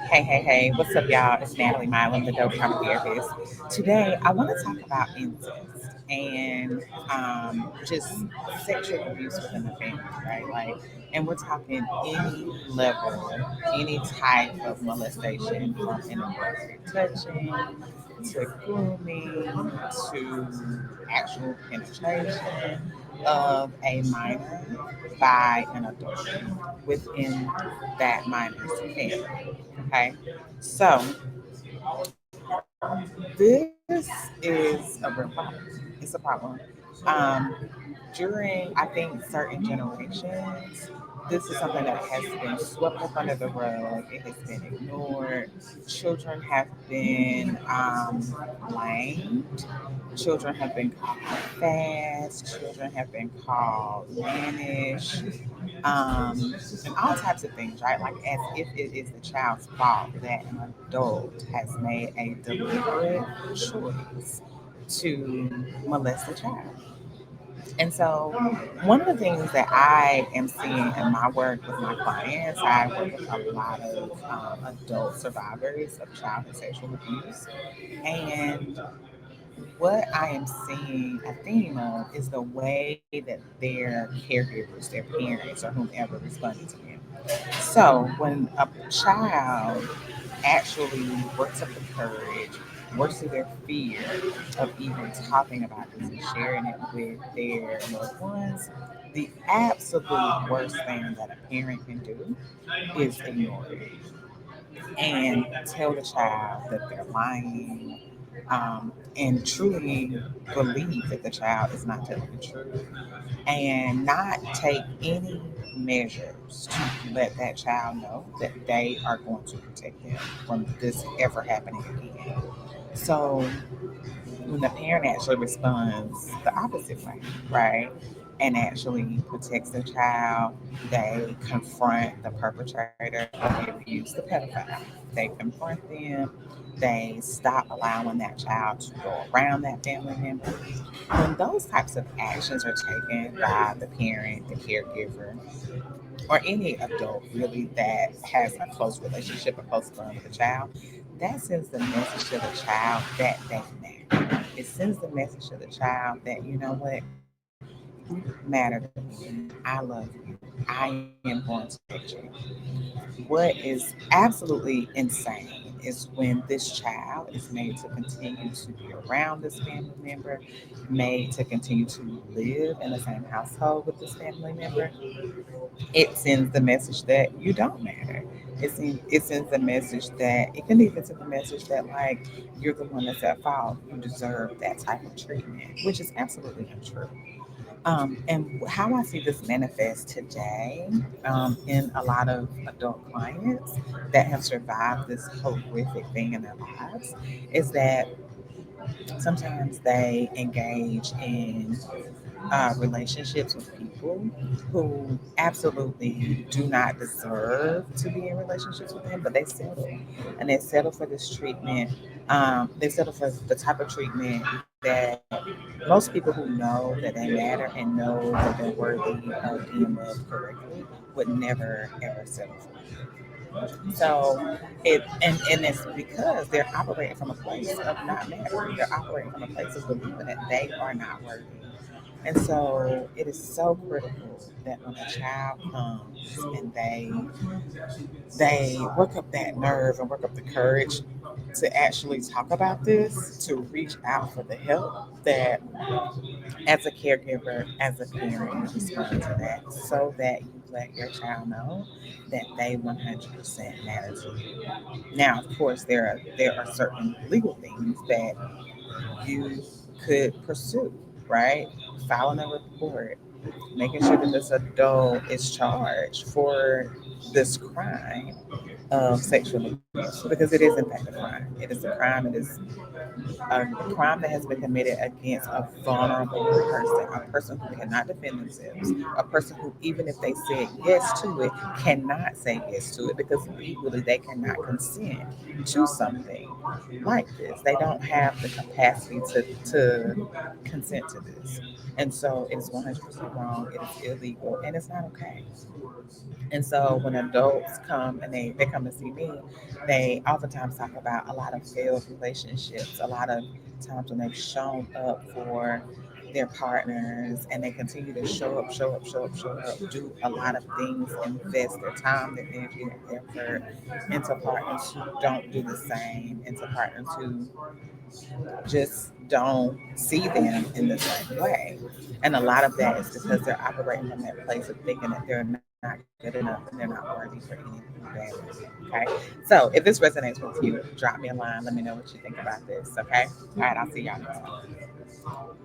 Hey, what's up, y'all? It's Natalie Milam, the Dope Trauma Therapist. Today, I want to talk about incest and just sexual abuse within the family, right? And we're talking any level, any type of molestation, from inappropriate touching to grooming to actual penetration of a minor by an adult within that minor's family. Okay, so this is a real problem. It's a problem. Um, During, I think, certain generations, this is something that has been swept up under the rug. It has been ignored. Children have been blamed. Children have been called fast. Children have been called mannish, and all types of things, right? Like as if it is the child's fault that an adult has made a deliberate choice to molest a child. And so, one of the things that I am seeing in my work with my clients, I work with a lot of adult survivors of childhood sexual abuse. And what I am seeing a theme of is the way that their caregivers, their parents, or whomever responded to them. So, when a child actually works up the courage, works through their fear of even talking about this and sharing it with their loved ones, the absolute worst thing that a parent can do is ignore it and tell the child that they're lying, and truly believe that the child is not telling the truth and not take any measures to let that child know that they are going to protect them from this ever happening again. So when the parent actually responds the opposite way, right? And actually protects the child, they confront the perpetrator of the abuse, the pedophile. They confront them, they stop allowing that child to go around that family member. When those types of actions are taken by the parent, the caregiver, or any adult really that has a close relationship, a close bond with a child, that sends the message to the child that they matter. It sends the message to the child that, you know what, you matter to me. I love you. I am going to protect you. What is absolutely insane is when this child is made to continue to be around this family member, made to continue to live in the same household with this family member. It sends the message that you don't matter. It sends the message that it can even send the message that like you're the one that's at fault. You deserve that type of treatment, which is absolutely untrue. And how I see this manifest today in a lot of adult clients that have survived this horrific thing in their lives is that sometimes they engage in relationships with people who absolutely do not deserve to be in relationships with them, but they settle. And they settle for this treatment. They settle for the type of treatment that most people who know that they matter and know that they're worthy of being loved correctly would never, ever settle for. So and it's because they're operating from a place of not mattering. They're operating from a place of believing that they are not worthy. And so it is so critical that when a child comes and they work up that nerve and work up the courage to actually talk about this, to reach out for the help that as a caregiver, as a parent, you respond to that so that you let your child know that they 100% matter to you. Now, of course, there are certain legal things that you could pursue, right? Filing a report, making sure that this adult is charged for this crime of sexual abuse because it is in fact a crime. It is a crime. It is a crime that has been committed against a vulnerable person, a person who cannot defend themselves, a person who, even if they said yes to it, cannot say yes to it because legally they cannot consent to something like this. They don't have the capacity to consent to this. And so it is 100% wrong, it is illegal, and it's not okay. And so when adults come and they come to see me, they oftentimes talk about a lot of failed relationships, a lot of times when they've shown up for their partners and they continue to show up, do a lot of things, invest their time, their energy, their effort into partners who don't do the same, into partners who just don't see them in the same way. And a lot of that is because they're operating from that place of thinking that they're not good enough and they're not worthy for anything better. Okay. So if this resonates with you, drop me a line. Let me know what you think about this. Okay. All right. I'll see y'all next time.